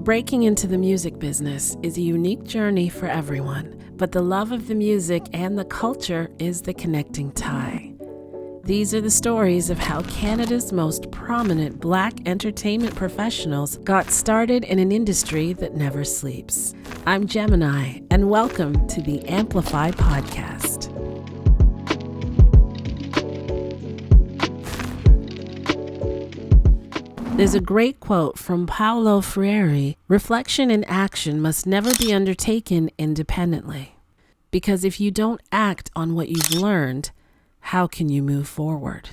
Breaking into the music business is a unique journey for everyone, but the love of the music and the culture is the connecting tie. These are the stories of how Canada's most prominent Black entertainment professionals got started in an industry that never sleeps. I'm Gemini, and welcome to the AMPLIFY Podcast. There's a great quote from Paulo Freire: reflection and action must never be undertaken independently. Because if you don't act on what you've learned, how can you move forward?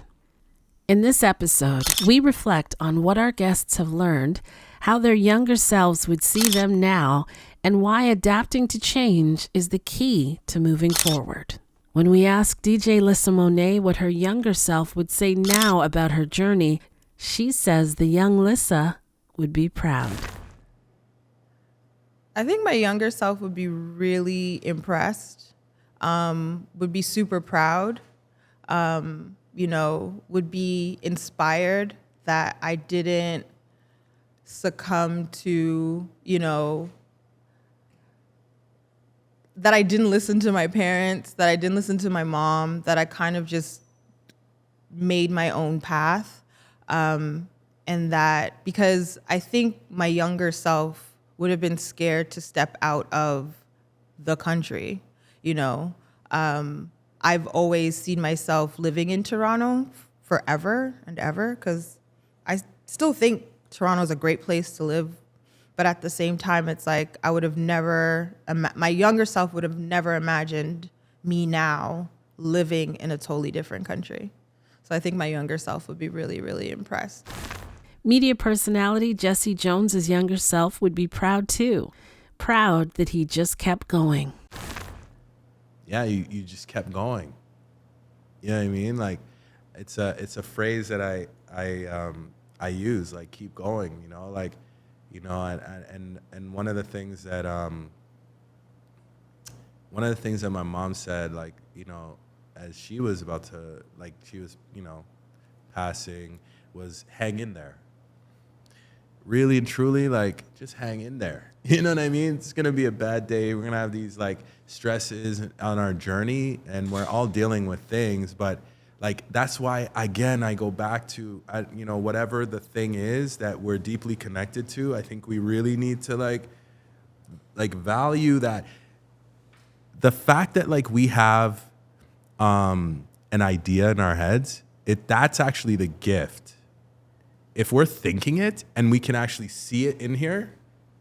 In this episode, we reflect on what our guests have learned, how their younger selves would see them now, and why adapting to change is the key to moving forward. When we ask DJ Lissa Monet what her younger self would say now about her journey, she says the young Lissa would be proud. I think my younger self would be really impressed, would be super proud, would be inspired that I didn't succumb to, that I didn't listen to my parents, that I didn't listen to my mom, that I kind of just made my own path. And that because I think my younger self would have been scared to step out of the country. I've always seen myself living in Toronto forever and ever because I still think Toronto's a great place to live. But at the same time, it's like I would have never, my younger self would have never imagined me now living in a totally different country. So I think my younger self would be really, really impressed. Media personality Jesse Jones's younger self would be proud too. Proud that he just kept going. Yeah, you just kept going. You know what I mean? Like, it's a phrase that I use, like, keep going. And one of the things that my mom said, like, as she was about to, like, she was, passing, was hang in there. Really and truly, like, just hang in there. You know what I mean? It's going to be a bad day. We're going to have these, like, stresses on our journey, and we're all dealing with things. But, like, that's why, again, I go back to, whatever the thing is that we're deeply connected to, I think we really need to, like value that. The fact that, like, we have an idea in our heads, that's actually the gift. If we're thinking it and we can actually see it in here,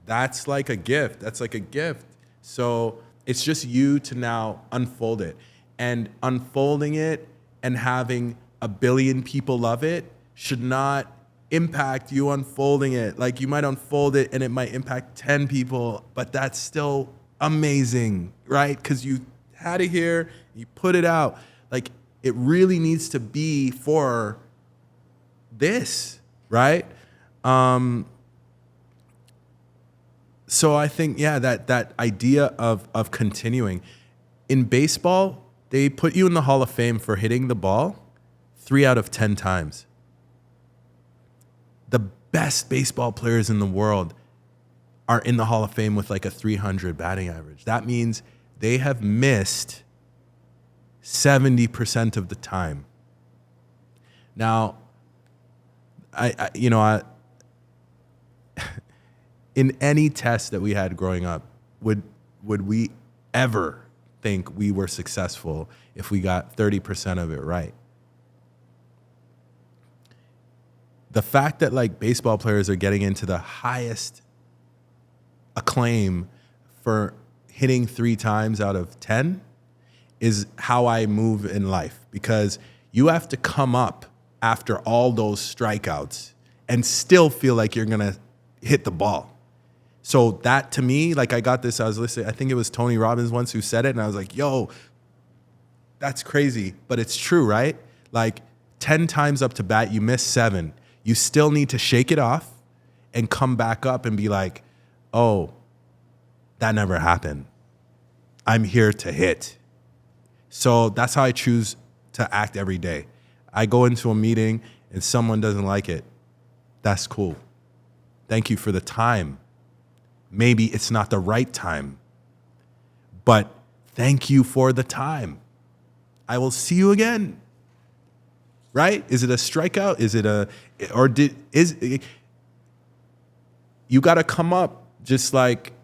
that's like a gift. That's like a gift. So it's just you to now unfold it. And unfolding it and having a billion people love it should not impact you unfolding it. Like, you might unfold it and it might impact 10 people, but that's still amazing, right? Because you had it here, you put it out. Like, it really needs to be for this, right? So I think, that idea of continuing. In baseball, they put you in the Hall of Fame for hitting the ball 3 out of 10 times. The best baseball players in the world are in the Hall of Fame with like a 300 batting average. That means they have missed 70% of the time. Now, I in any test that we had growing up, would we ever think we were successful if we got 30% of it right? The fact that, like, baseball players are getting into the highest acclaim for hitting 3 times out of 10 is how I move in life, because you have to come up after all those strikeouts and still feel like you're going to hit the ball. So that, to me, like, I was listening, I think it was Tony Robbins once who said it, and I was like, yo, that's crazy, but it's true, right? Like, 10 times up to bat, you miss 7. You still need to shake it off and come back up and be like, oh, that never happened. I'm here to hit. So that's how I choose to act every day. I go into a meeting and someone doesn't like it. That's cool. Thank you for the time Maybe it's not the right time, but thank you for the time. I will see you again. Right? Is it a strikeout? You got to come up just like,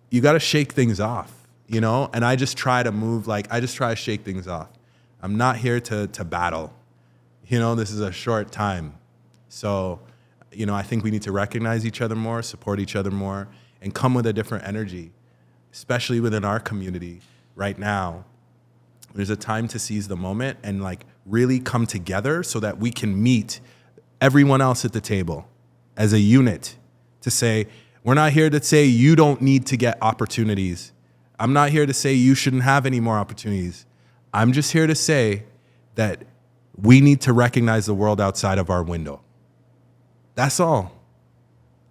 you got to shake things off, you know? And I just try to shake things off. I'm not here to battle. You know, this is a short time. So, you know, I think we need to recognize each other more, support each other more, and come with a different energy, especially within our community right now. There's a time to seize the moment and like really come together so that we can meet everyone else at the table as a unit to say, we're not here to say you don't need to get opportunities. I'm not here to say you shouldn't have any more opportunities. I'm just here to say that we need to recognize the world outside of our window. That's all.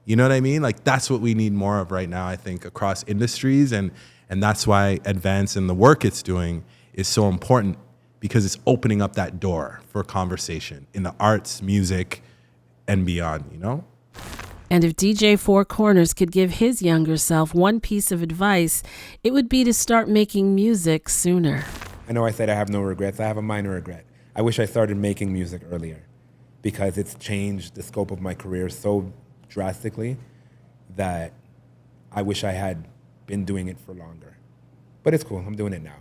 You know what I mean? Like, that's what we need more of right now, I think, across industries. And that's why Advance and the work it's doing is so important, because it's opening up that door for conversation in the arts, music, and beyond, you know? And if DJ Four Corners could give his younger self one piece of advice, it would be to start making music sooner. I know I said I have no regrets. I have a minor regret. I wish I started making music earlier, because it's changed the scope of my career so drastically that I wish I had been doing it for longer. But it's cool. I'm doing it now.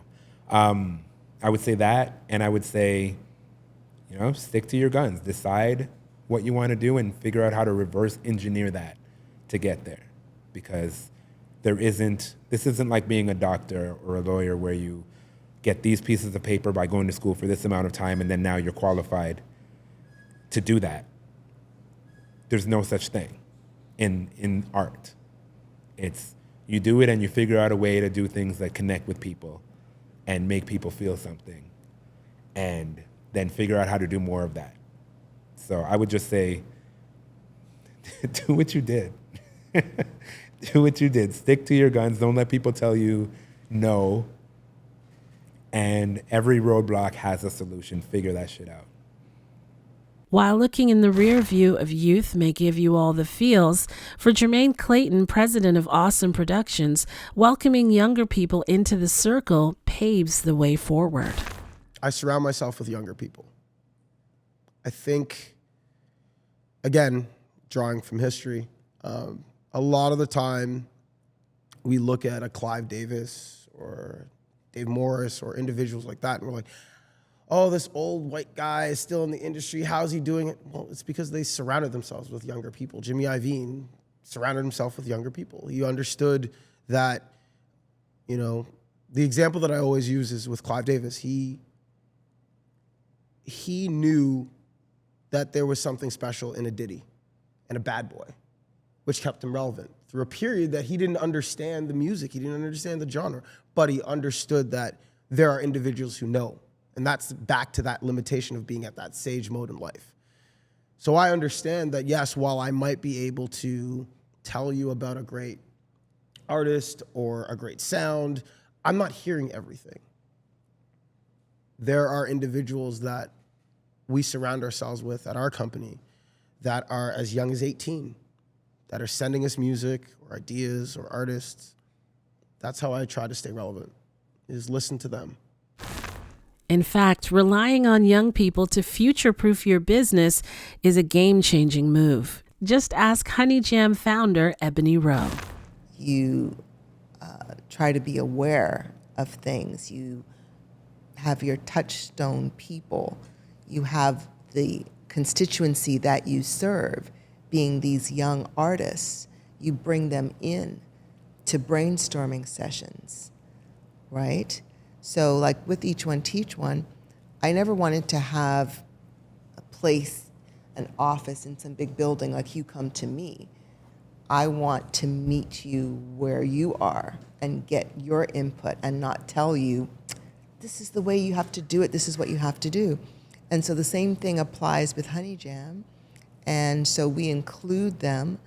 I would say that, and I would say, you know, stick to your guns. Decide what you want to do and figure out how to reverse engineer that to get there. Because this isn't like being a doctor or a lawyer where you get these pieces of paper by going to school for this amount of time and then now you're qualified to do that. There's no such thing in art. It's you do it and you figure out a way to do things that connect with people and make people feel something, and then figure out how to do more of that. So I would just say, do what you did. Do what you did. Stick to your guns. Don't let people tell you no. And every roadblock has a solution. Figure that shit out. While looking in the rear view of youth may give you all the feels, for Jermayne Clayton, president of Awesome Productions, welcoming younger people into the circle paves the way forward. I surround myself with younger people. I think, again, drawing from history, a lot of the time we look at a Clive Davis or Dave Morris or individuals like that, and we're like, oh, this old white guy is still in the industry. How's he doing it? Well, it's because they surrounded themselves with younger people. Jimmy Iovine surrounded himself with younger people. He understood that, you know, the example that I always use is with Clive Davis. He knew that there was something special in a ditty and a bad boy, which kept him relevant through a period that he didn't understand the music. He didn't understand the genre, but he understood that there are individuals who know. And that's back to that limitation of being at that sage mode in life. So I understand that, yes, while I might be able to tell you about a great artist or a great sound, I'm not hearing everything. There are individuals that we surround ourselves with at our company that are as young as 18, that are sending us music or ideas or artists. That's how I try to stay relevant, is listen to them. In fact, relying on young people to future-proof your business is a game-changing move. Just ask Honey Jam founder Ebonnie Rowe. You try to be aware of things. You have your touchstone people. You have the constituency that you serve, being these young artists. You bring them in to brainstorming sessions, right? So like with Each One Teach One, I never wanted to have a place, an office in some big building like you come to me. I want to meet you where you are and get your input and not tell you, this is the way you have to do it, this is what you have to do. And so the same thing applies with Honey Jam. And so we include them,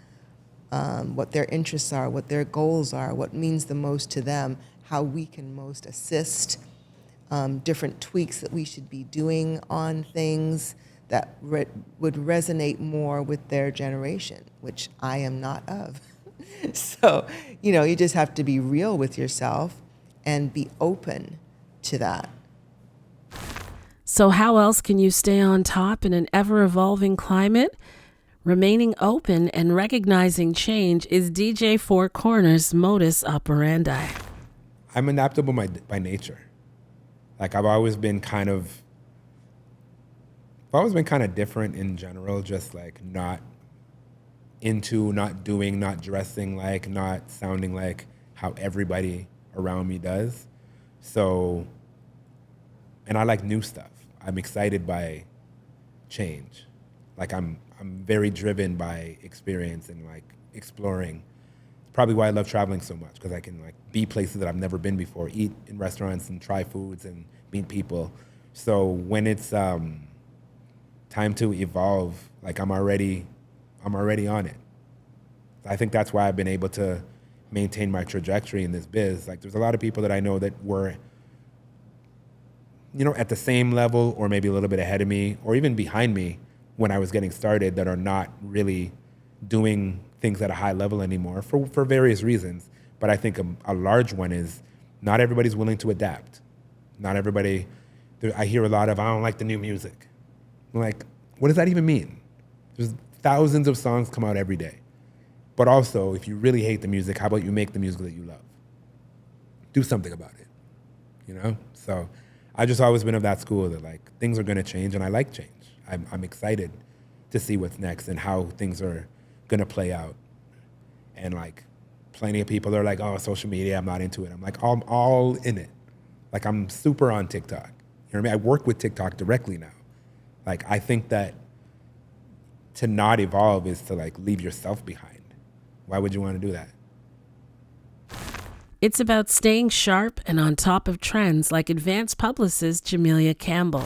what their interests are, what their goals are, what means the most to them, how we can most assist, different tweaks that we should be doing on things that would resonate more with their generation, which I am not of. So, you just have to be real with yourself and be open to that. So how else can you stay on top in an ever-evolving climate? Remaining open and recognizing change is DJ Four Corners' modus operandi. I'm adaptable by nature. Like I've always been kind of different in general, just like not doing, not dressing like, not sounding like how everybody around me does. So, and I like new stuff. I'm excited by change. Like I'm very driven by experience and like exploring. It's probably why I love traveling so much, because I can like be places that I've never been before, eat in restaurants and try foods and meet people. So when it's time to evolve, like I'm already on it. I think that's why I've been able to maintain my trajectory in this biz. Like there's a lot of people that I know that were, at the same level or maybe a little bit ahead of me or even behind me when I was getting started, that are not really doing things at a high level anymore for various reasons. But I think a large one is not everybody's willing to adapt. Not everybody, I hear a lot of, I don't like the new music. I'm like, what does that even mean? There's thousands of songs come out every day. But also, if you really hate the music, how about you make the music that you love? Do something about it, So I've just always been of that school that like things are gonna change and I like change. I'm excited to see what's next and how things are gonna play out. And like plenty of people are like, oh, social media, I'm not into it. I'm like, I'm all in it. Like I'm super on TikTok. You know what I mean? I work with TikTok directly now. Like I think that to not evolve is to like leave yourself behind. Why would you want to do that? It's about staying sharp and on top of trends, like advanced publicist Jamelia Campbell.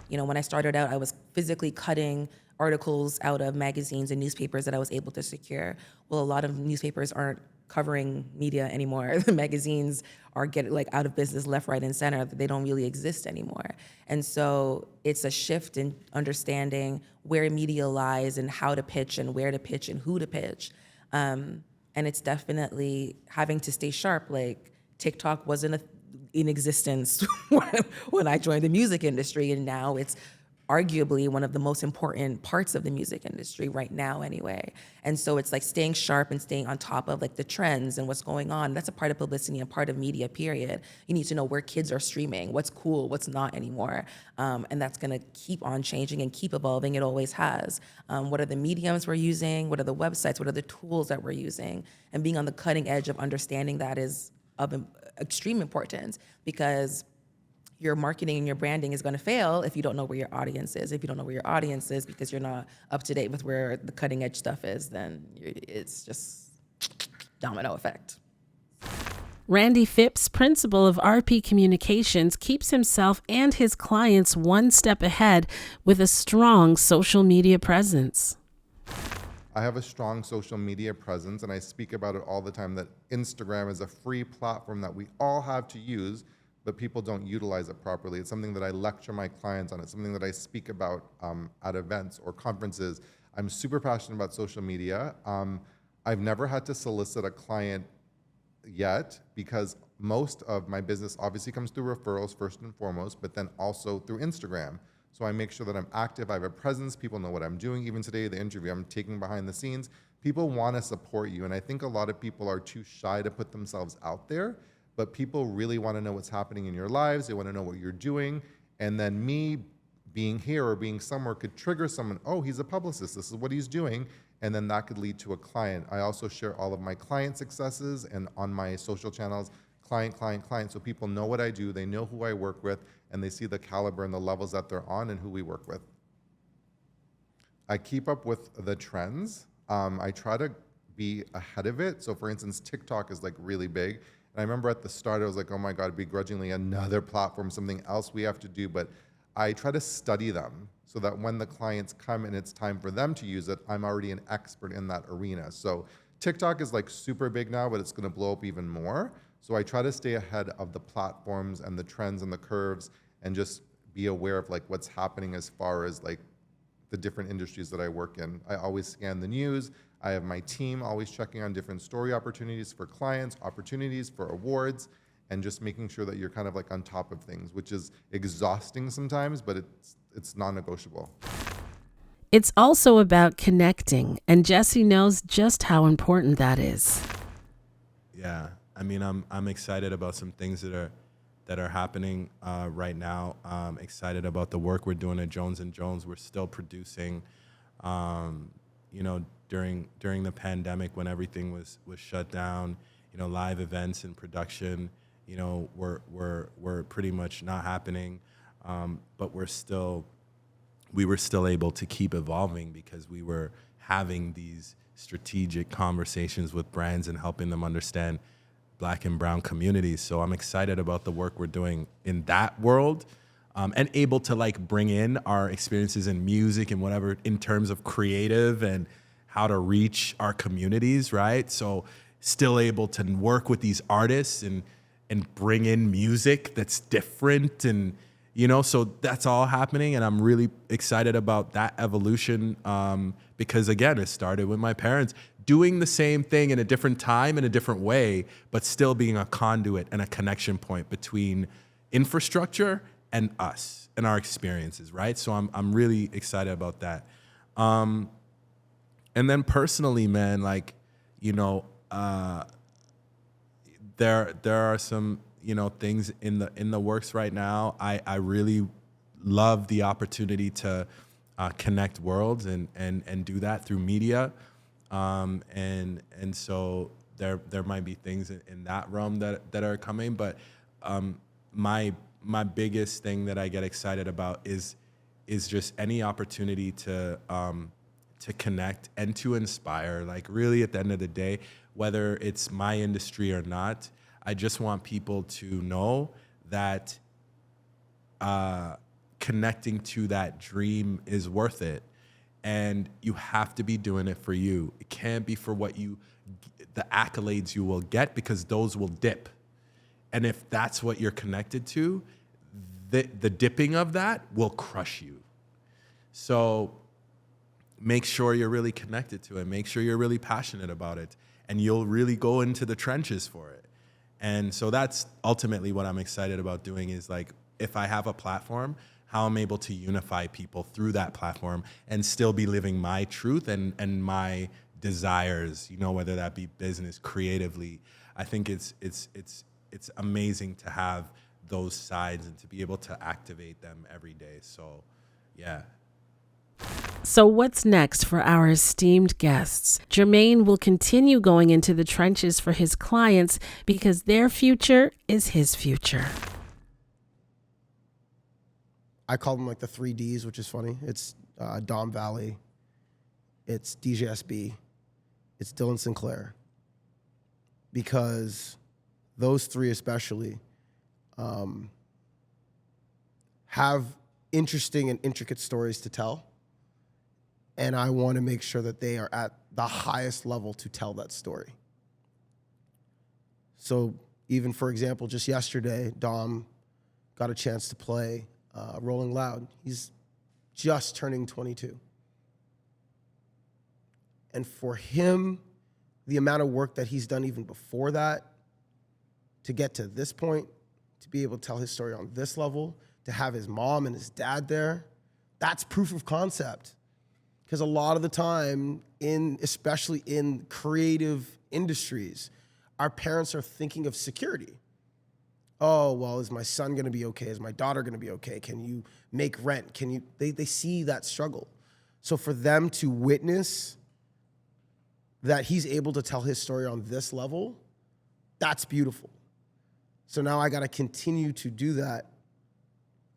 When I started out, I was physically cutting articles out of magazines and newspapers that I was able to secure. Well, a lot of newspapers aren't covering media anymore. The magazines are getting like out of business left, right, and center. They don't really exist anymore. And so it's a shift in understanding where media lies and how to pitch and where to pitch and who to pitch. And it's definitely having to stay sharp. Like TikTok wasn't in existence when I joined the music industry, and now it's arguably one of the most important parts of the music industry right now anyway. And so it's like staying sharp and staying on top of like the trends and what's going on. That's a part of publicity and part of media, period. You need to know where kids are streaming, what's cool, what's not anymore. And that's gonna keep on changing and keep evolving. It always has. What are the mediums we're using? What are the websites? What are the tools that we're using? And being on the cutting edge of understanding that is of extreme importance, because your marketing and your branding is going to fail if you don't know where your audience is. If you don't know where your audience is because you're not up to date with where the cutting edge stuff is, then it's just domino effect. Randy Phipps, principal of RP Communications, keeps himself and his clients one step ahead with a strong social media presence. I have a strong social media presence, and I speak about it all the time, that Instagram is a free platform that we all have to use, but people don't utilize it properly. It's something that I lecture my clients on. It's something that I speak about at events or conferences. I'm super passionate about social media. I've never had to solicit a client yet, because most of my business obviously comes through referrals first and foremost, but then also through Instagram. So I make sure that I'm active, I have a presence, people know what I'm doing. Even today, the interview I'm taking behind the scenes, people want to support you. And I think a lot of people are too shy to put themselves out there, but people really want to know what's happening in your lives. They want to know what you're doing. And then me being here or being somewhere could trigger someone, oh, he's a publicist, this is what he's doing. And then that could lead to a client. I also share all of my client successes and on my social channels, client, so people know what I do, they know who I work with, and they see the caliber and the levels that they're on and who we work with. I keep up with the trends. I try to be ahead of it. So for instance, TikTok is like really big. And I remember at the start, I was like, oh my God, begrudgingly another platform, something else we have to do. But I try to study them so that when the clients come and it's time for them to use it, I'm already an expert in that arena. So TikTok is like super big now, but it's gonna blow up even more. So I try to stay ahead of the platforms and the trends and the curves and just be aware of like what's happening as far as like the different industries that I work in. I always scan the news. I have my team always checking on different story opportunities for clients, opportunities for awards, and just making sure that you're kind of like on top of things, which is exhausting sometimes, but it's non-negotiable. It's also about connecting, and Jesse knows just how important that is. Yeah, I mean, I'm excited about some things that are happening right now. I'm excited about the work we're doing at Jones & Jones. We're still producing, you know, during the pandemic when everything was shut down. You know, live events and production, you know, were pretty much not happening, but we were still able to keep evolving because we were having these strategic conversations with brands and helping them understand Black and brown communities. So I'm excited about the work we're doing in that world, and able to like bring in our experiences in music and whatever in terms of creative and how to reach our communities, right? So still able to work with these artists and bring in music that's different, and you know, so that's all happening, and I'm really excited about that evolution, because again, it started with my parents doing the same thing in a different time, in a different way, but still being a conduit and a connection point between infrastructure and us and our experiences, right? So I'm really excited about that. And then personally, man, like, you know, there are some, you know, things in the works right now. I really love the opportunity to connect worlds and do that through media. And so there might be things in that realm that are coming, but my biggest thing that I get excited about is just any opportunity to connect and to inspire. Like really, at the end of the day, whether it's my industry or not, I just want people to know that connecting to that dream is worth it. And you have to be doing it for you. It can't be for the accolades you will get, because those will dip. And if that's what you're connected to, the dipping of that will crush you. So make sure you're really connected to it. Make sure you're really passionate about it. And you'll really go into the trenches for it. And so that's ultimately what I'm excited about doing, is like, if I have a platform, how I'm able to unify people through that platform and still be living my truth and my desires, you know, whether that be business, creatively. I think it's amazing to have those sides and to be able to activate them every day. So, yeah. So what's next for our esteemed guests? Jermayne will continue going into the trenches for his clients because their future is his future. I call them like the 3 Ds, which is funny. It's Dom Valley, it's DJ SB, it's Dylan Sinclair. Because those 3 especially have interesting and intricate stories to tell. And I want to make sure that they are at the highest level to tell that story. So even, for example, just yesterday, Dom got a chance to play Rolling Loud. He's just turning 22. And for him, the amount of work that he's done even before that, to get to this point, to be able to tell his story on this level, to have his mom and his dad there, that's proof of concept. Because a lot of the time, especially in creative industries, our parents are thinking of security. Oh, well, is my son going to be okay? Is my daughter going to be okay? Can you make rent? They see that struggle. So for them to witness that he's able to tell his story on this level, that's beautiful. So now I got to continue to do that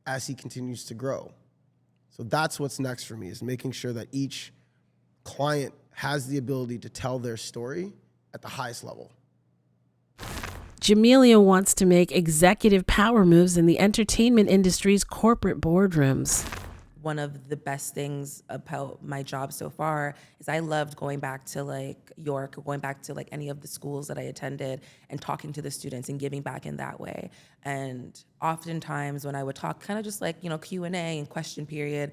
as he continues to grow. So that's what's next for me, is making sure that each client has the ability to tell their story at the highest level. Jamelia wants to make executive power moves in the entertainment industry's corporate boardrooms. One of the best things about my job so far is I loved going back to like York, or going back to like any of the schools that I attended and talking to the students and giving back in that way. And oftentimes when I would talk, kind of just like, you know, Q&A and question period,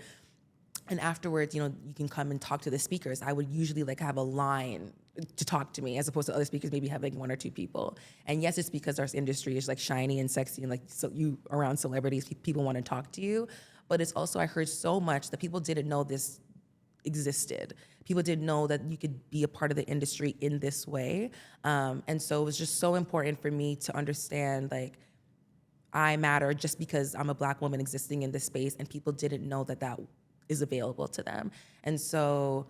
And afterwards, you can come and talk to the speakers. I would usually have a line to talk to me, as opposed to other speakers maybe have one or two people. And yes, it's because our industry is shiny and sexy, and so you around celebrities, people want to talk to you. But it's also, I heard so much that people didn't know this existed. People didn't know that you could be a part of the industry in this way. And so it was just so important for me to understand I matter just because I'm a Black woman existing in this space, and people didn't know that is available to them. And so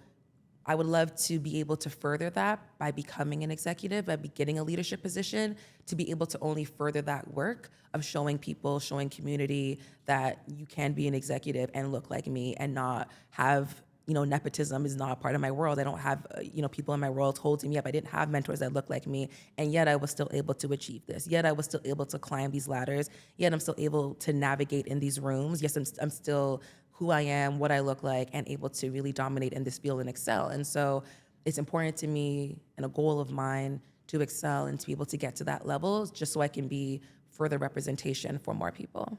I would love to be able to further that by becoming an executive, by getting a leadership position, to be able to only further that work of showing people, showing community that you can be an executive and look like me and not have, nepotism is not a part of my world. I don't have, people in my world holding me up. I didn't have mentors that look like me, and yet I was still able to achieve this. Yet I was still able to climb these ladders. Yet I'm still able to navigate in these rooms. Yes, I'm still who I am, what I look like, and able to really dominate in this field and excel. And so it's important to me and a goal of mine to excel and to be able to get to that level just so I can be further representation for more people.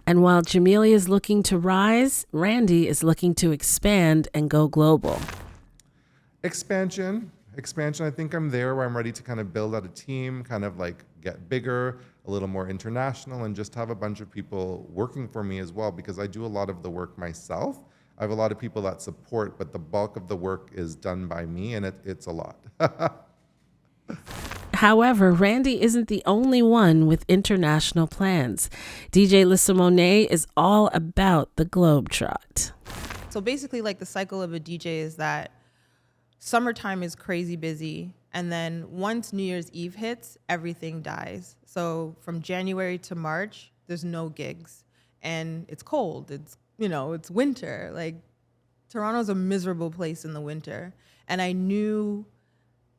And while Jamelia is looking to rise, Randy is looking to expand and go global. Expansion. I think I'm there where I'm ready to kind of build out a team, kind of get bigger, a little more international, and just have a bunch of people working for me as well, because I do a lot of the work myself. I have a lot of people that support, but the bulk of the work is done by me, and it's a lot. However, Randy isn't the only one with international plans. DJ Lissa Monet is all about the globetrot. So basically, the cycle of a DJ is that summertime is crazy busy, and then once New Year's Eve hits, everything dies. So from January to March, there's no gigs, and it's cold. It's it's winter. Toronto's a miserable place in the winter, and I knew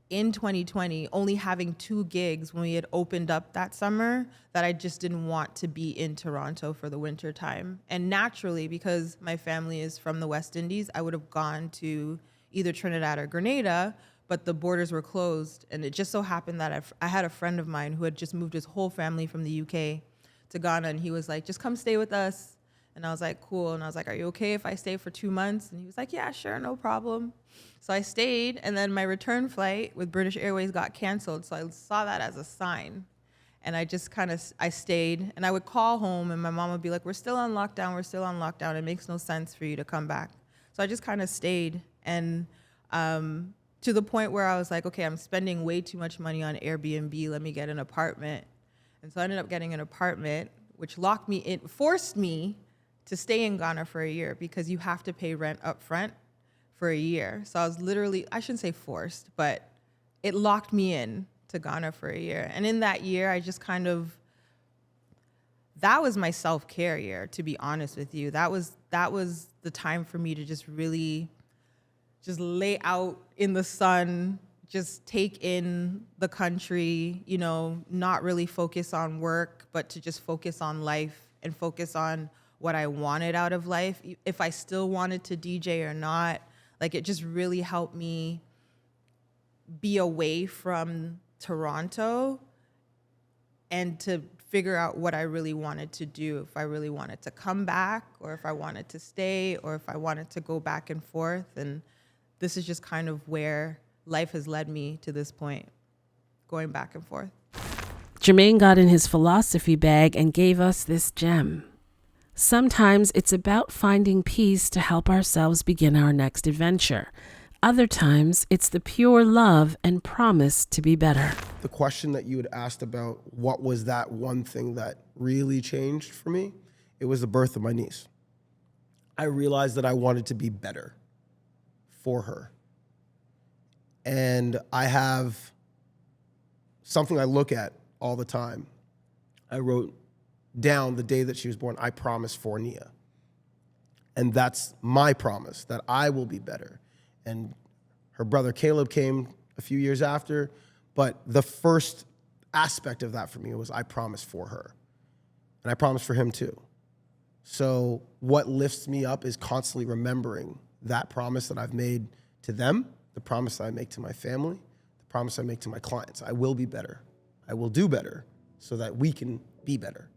in 2020, only having 2 gigs when we had opened up that summer, that I just didn't want to be in Toronto for the winter time. And naturally, because my family is from the West Indies, I would have gone to either Trinidad or Grenada, but the borders were closed. And it just so happened that I had a friend of mine who had just moved his whole family from the UK to Ghana, and he was like, just come stay with us. And I was like, cool. And I was like, are you okay if I stay for 2 months? And he was like, yeah, sure, no problem. So I stayed, and then my return flight with British Airways got canceled. So I saw that as a sign. And I just I stayed, and I would call home, and my mom would be like, we're still on lockdown. It makes no sense for you to come back. So I just kind of stayed. And to the point where I was like, okay, I'm spending way too much money on Airbnb. Let me get an apartment. And so I ended up getting an apartment, which forced me to stay in Ghana for a year, because you have to pay rent up front for a year. So I was literally, I shouldn't say forced, but it locked me in to Ghana for a year. And in that year, I just that was my self-care year, to be honest with you. That was the time for me to just really just lay out in the sun, just take in the country, not really focus on work, but to just focus on life and focus on what I wanted out of life, if I still wanted to DJ or not. It just really helped me be away from Toronto and to figure out what I really wanted to do, if I really wanted to come back, or if I wanted to stay, or if I wanted to go back and forth. And this is just kind of where life has led me to this point, going back and forth. Jermayne got in his philosophy bag and gave us this gem. Sometimes it's about finding peace to help ourselves begin our next adventure. Other times, it's the pure love and promise to be better. The question that you had asked about what was that one thing that really changed for me, it was the birth of my niece. I realized that I wanted to be better for her. And I have something I look at all the time. I wrote down the day that she was born, I promise for Nia. And that's my promise, that I will be better. And her brother Caleb came a few years after, but the first aspect of that for me was I promise for her. And I promise for him too. So what lifts me up is constantly remembering that promise that I've made to them, the promise that I make to my family, the promise I make to my clients. I will be better. I will do better so that we can be better.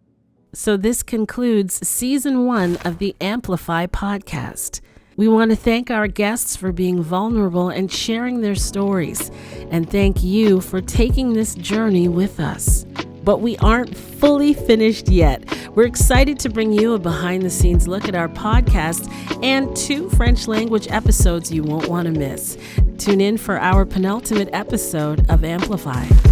So this concludes season 1 of the AMPLIFY Podcast. We want to thank our guests for being vulnerable and sharing their stories, and thank you for taking this journey with us. But we aren't fully finished yet. We're excited to bring you a behind-the-scenes look at our podcast and 2 French language episodes you won't want to miss. Tune in for our penultimate episode of AMPLIFY.